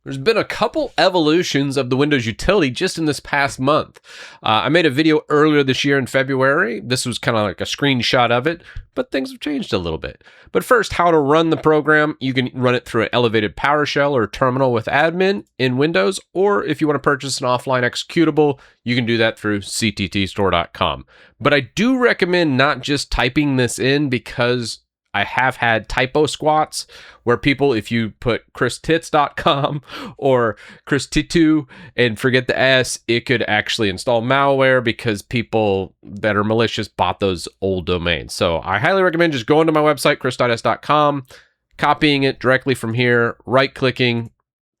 There's been a couple evolutions of the Windows utility just in this past month. I made a video earlier this year in February. This was kind of like a screenshot of it, but things have changed a little bit. But first, how to run the program. You can run it through an elevated PowerShell or terminal with admin in Windows, or if you want to purchase an offline executable, you can do that through cttstore.com. But I do recommend not just typing this in, because I have had typo squats where people, if you put christits.com or christitu and forget the S, it could actually install malware because people that are malicious bought those old domains. So I highly recommend just going to my website, chris.s.com, copying it directly from here, right-clicking,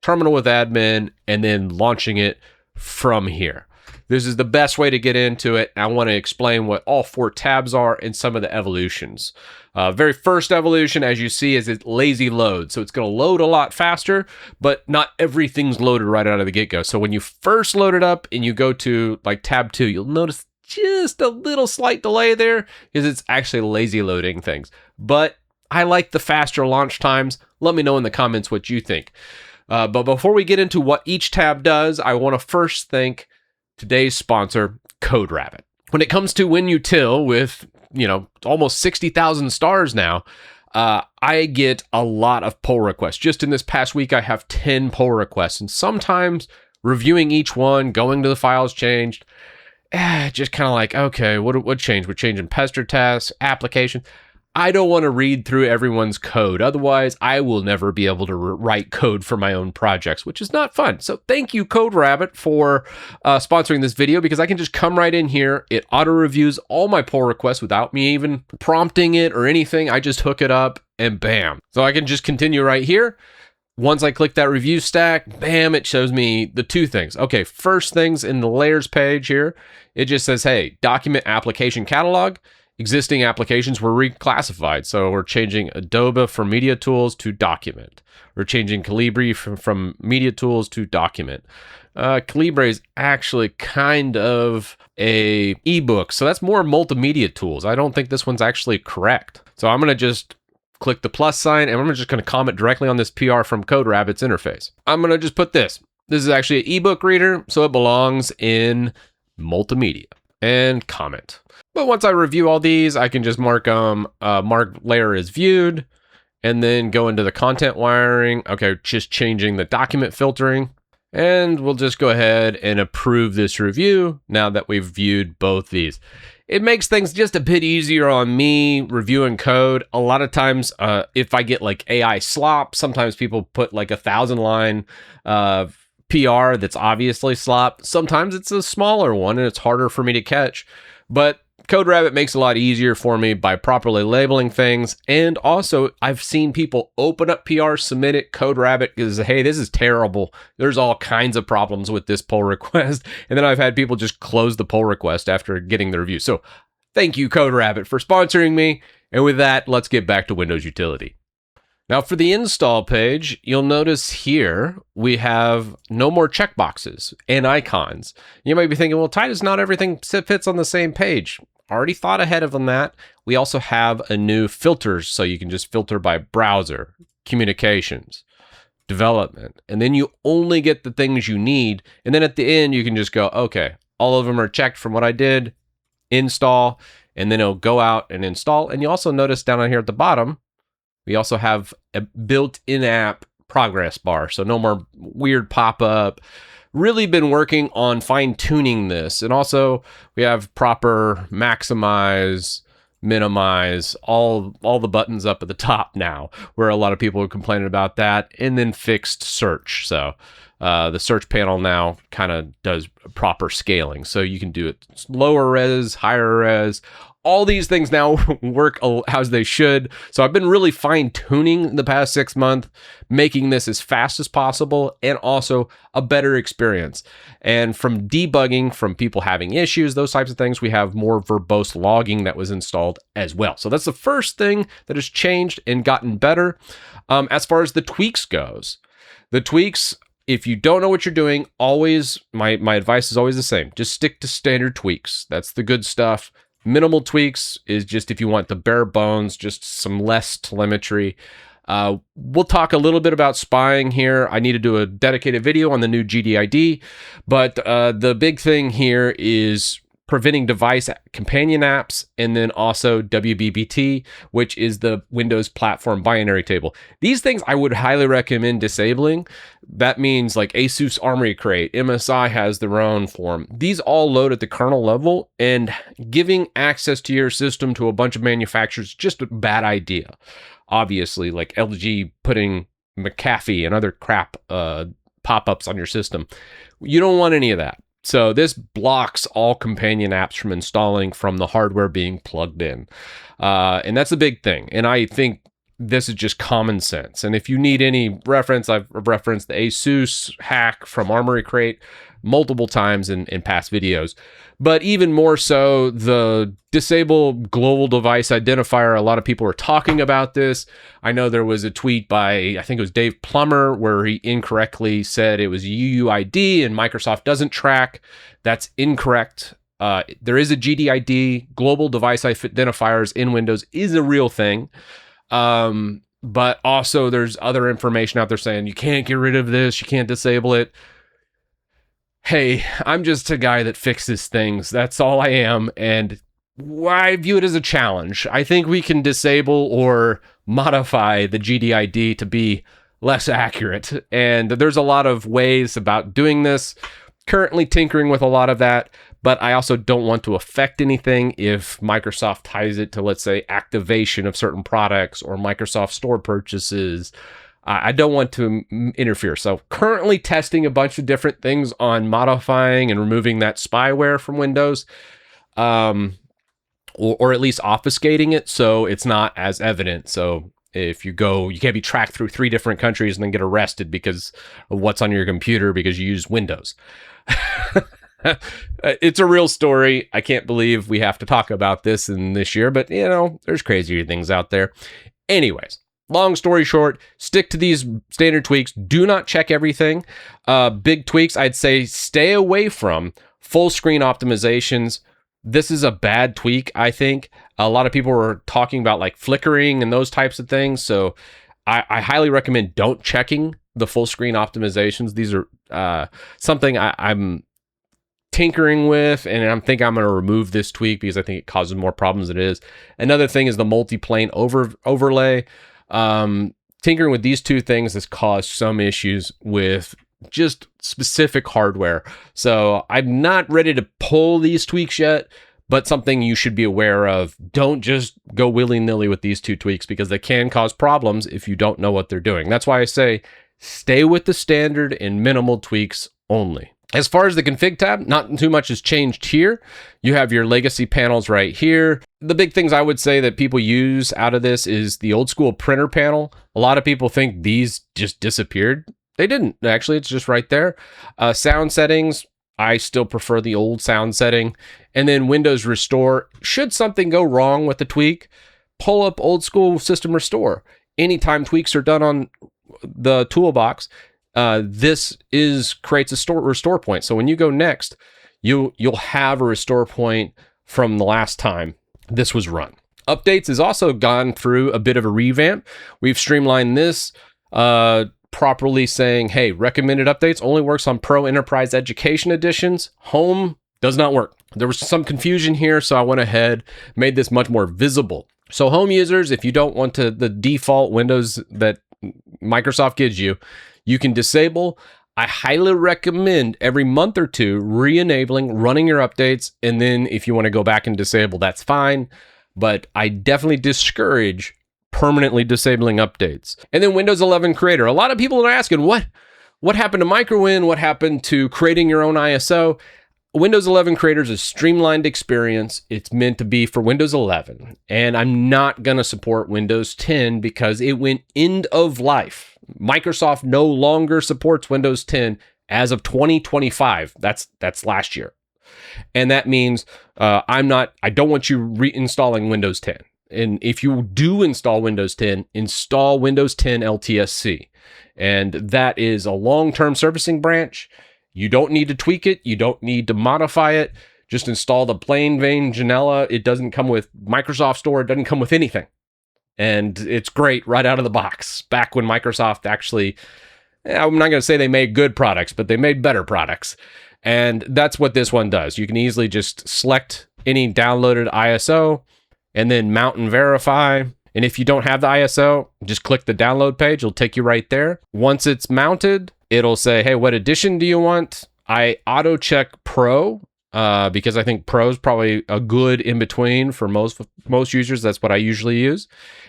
terminal with admin, and then launching it from here. This is the best way to get into it. I want to explain what all 4 tabs are and some of the evolutions. Very first evolution, as you see, is it lazy load. So it's going to load a lot faster, but not everything's loaded right out of the get-go. So when you first load it up and you go to like tab 2, you'll notice just a little slight delay there because it's actually lazy loading things. But I like the faster launch times. Let me know in the comments what you think. But before we get into what each tab does, I want to first thank today's sponsor, CodeRabbit. When it comes to WinUtil with, almost 60,000 stars now, I get a lot of pull requests. Just in this past week, I have 10 pull requests, and sometimes reviewing each one, going to the files changed, just kind of like, okay, what changed? We're changing pester tasks, application. I don't want to read through everyone's code. Otherwise, I will never be able to write code for my own projects, which is not fun. So thank you, CodeRabbit, for sponsoring this video, because I can just come right in here. It auto-reviews all my pull requests without me even prompting it or anything. I just hook it up and bam. So I can just continue right here. Once I click that review stack, bam, it shows me the 2 things. Okay, first things in the layers page here, it just says, hey, document application catalog. Existing applications were reclassified. So we're changing Adobe from Media Tools to Document. We're changing Calibri from Media Tools to Document. Calibri is actually kind of a ebook. So that's more multimedia tools. I don't think this one's actually correct. So I'm going to just click the plus sign and I'm just going to comment directly on this PR from CodeRabbit's interface. I'm going to just put this. This is actually an ebook reader, so it belongs in multimedia, and comment. But once I review all these, I can just mark layer as viewed, and then go into the content wiring. Okay, just changing the document filtering, and we'll just go ahead and approve this review now that we've viewed both these. It makes things just a bit easier on me reviewing code. A lot of times, if I get like AI slop, sometimes people put like 1,000-line PR that's obviously slop. Sometimes it's a smaller one and it's harder for me to catch. But CodeRabbit makes it a lot easier for me by properly labeling things. And also, I've seen people open up PR, submit it, CodeRabbit is, hey, this is terrible. There's all kinds of problems with this pull request. And then I've had people just close the pull request after getting the review. So thank you, CodeRabbit, for sponsoring me. And with that, let's get back to Windows Utility. Now for the install page, you'll notice here we have no more checkboxes and icons. You might be thinking, well, Titus, not everything fits on the same page. Already thought ahead of on that. We also have a new filters, so you can just filter by browser, communications, development, and then you only get the things you need. And then at the end, you can just go, okay, all of them are checked from what I did, install, and then it'll go out and install. And you also notice down here at the bottom, we also have a built-in app progress bar, so no more weird pop-up. Really been working on fine-tuning this. And also, we have proper maximize, minimize, all the buttons up at the top now, where a lot of people are complaining about that, and then fixed search. So the search panel now kind of does proper scaling. So you can do it lower res, higher res. All these things now work as they should. So I've been really fine-tuning the past 6 months, making this as fast as possible and also a better experience. And from debugging, from people having issues, those types of things, we have more verbose logging that was installed as well. So that's the first thing that has changed and gotten better. As far as the tweaks goes, the tweaks, if you don't know what you're doing, always, my advice is always the same. Just stick to standard tweaks. That's the good stuff. Minimal tweaks is just if you want the bare bones, just some less telemetry. We'll talk a little bit about spying here. I need to do a dedicated video on the new GDID, but the big thing here is preventing device companion apps, and then also WBBT, which is the Windows platform binary table. These things I would highly recommend disabling. That means like ASUS Armory Crate, MSI has their own form. These all load at the kernel level, and giving access to your system to a bunch of manufacturers is just a bad idea. Obviously, like LG putting McAfee and other crap pop-ups on your system. You don't want any of that. So this blocks all companion apps from installing from the hardware being plugged in. And that's a big thing. And I think this is just common sense. And if you need any reference, I've referenced the ASUS hack from Armory Crate multiple times in past videos. But even more so, the disable global device identifier. A lot of people are talking about this. I know there was a tweet by, I think it was Dave Plummer, where he incorrectly said it was UUID and Microsoft doesn't track. That's incorrect. There is a GDID, global device identifiers in Windows is a real thing. But also there's other information out there saying you can't get rid of this, you can't disable it. Hey, I'm just a guy that fixes things. That's all I am. And I view it as a challenge. I think we can disable or modify the GDID to be less accurate. And there's a lot of ways about doing this. Currently tinkering with a lot of that, but I also don't want to affect anything if Microsoft ties it to, let's say, activation of certain products or Microsoft Store purchases. I don't want to interfere. So currently testing a bunch of different things on modifying and removing that spyware from Windows, or at least obfuscating it so it's not as evident. So if you go, you can't be tracked through 3 different countries and then get arrested because of what's on your computer because you use Windows. It's a real story. I can't believe we have to talk about this in this year, but you know, there's crazier things out there. Anyways, long story short, stick to these standard tweaks. Do not check everything. Big tweaks, I'd say stay away from full screen optimizations. This is a bad tweak, I think. A lot of people were talking about like flickering and those types of things. So I highly recommend don't checking the full screen optimizations. These are something I'm tinkering with, and I'm going to remove this tweak because I think it causes more problems than it is. Another thing is the multi-plane overlay. Tinkering with these 2 things has caused some issues with just specific hardware. So I'm not ready to pull these tweaks yet, but something you should be aware of. Don't just go willy-nilly with these 2 tweaks because they can cause problems if you don't know what they're doing. That's why I say stay with the standard and minimal tweaks only. As far as the config tab, not too much has changed here. You have your legacy panels right here. The big things I would say that people use out of this is the old school printer panel. A lot of people think these just disappeared. They didn't. Actually, it's just right there. Sound settings, I still prefer the old sound setting. And then Windows Restore. Should something go wrong with the tweak, pull up old school system restore. Anytime tweaks are done on the toolbox, this creates a restore point. So when you go next, you'll have a restore point from the last time this was run. Updates has also gone through a bit of a revamp. We've streamlined this, properly saying, hey, recommended updates only works on Pro Enterprise Education editions. Home does not work. There was some confusion here, so I went ahead, made this much more visible. So home users, if you don't want the default Windows that Microsoft gives you, you can disable. I highly recommend every month or 2 re-enabling, running your updates, and then if you want to go back and disable, that's fine. But I definitely discourage permanently disabling updates. And then Windows 11 Creator. A lot of people are asking, what happened to MicroWin? What happened to creating your own ISO? Windows 11 Creator is a streamlined experience. It's meant to be for Windows 11. And I'm not going to support Windows 10 because it went end of life. Microsoft no longer supports Windows 10 as of 2025. That's last year. And that means I don't want you reinstalling Windows 10. And if you do install Windows 10, install Windows 10 LTSC. And that is a long-term servicing branch. You don't need to tweak it. You don't need to modify it. Just install the plain Vanilla. It doesn't come with Microsoft Store. It doesn't come with anything. And it's great right out of the box. Back when Microsoft actually, I'm not going to say they made good products, but they made better products. And that's what this one does. You can easily just select any downloaded ISO and then mount and verify. And if you don't have the ISO, just click the download page. It'll take you right there. Once it's mounted, it'll say, hey, what edition do you want? I auto check Pro because I think Pro is probably a good in between for most users. That's what I usually use.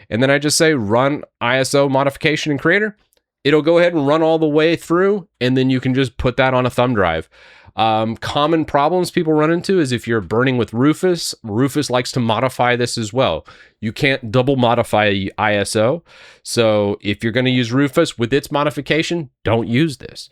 And then I just say run ISO modification in Creator. It'll go ahead and run all the way through, and then you can just put that on a thumb drive. Common problems people run into is if you're burning with Rufus, Rufus likes to modify this as well. You can't double modify ISO. So if you're going to use Rufus with its modification, don't use this.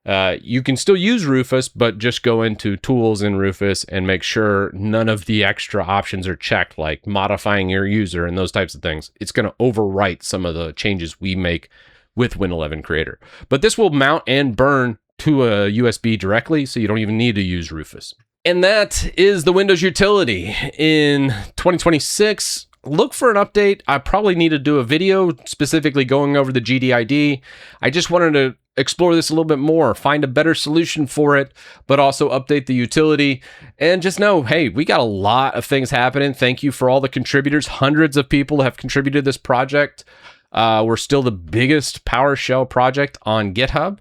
You can still use Rufus, but just go into tools in Rufus and make sure none of the extra options are checked, like modifying your user and those types of things. It's going to overwrite some of the changes we make with Win11 Creator. But this will mount and burn to a USB directly, so you don't even need to use Rufus. And that is the Windows utility. In 2026, look for an update. I probably need to do a video specifically going over the GDID. I just wanted to explore this a little bit more, find a better solution for it, but also update the utility. And just know, hey, we got a lot of things happening. Thank you for all the contributors. Hundreds of people have contributed to this project. We're still the biggest PowerShell project on GitHub.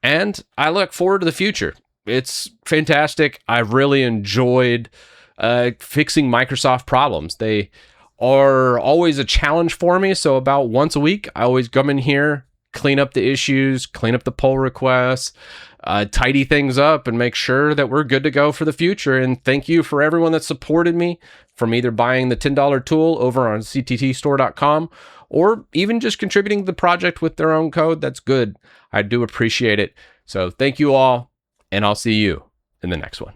And I look forward to the future. It's fantastic. I've really enjoyed fixing Microsoft problems. They are always a challenge for me. So about once a week, I always come in here, clean up the issues, clean up the pull requests, tidy things up, and make sure that we're good to go for the future. And thank you for everyone that supported me from either buying the $10 tool over on cttstore.com or even just contributing to the project with their own code. That's good. I do appreciate it. So thank you all, and I'll see you in the next one.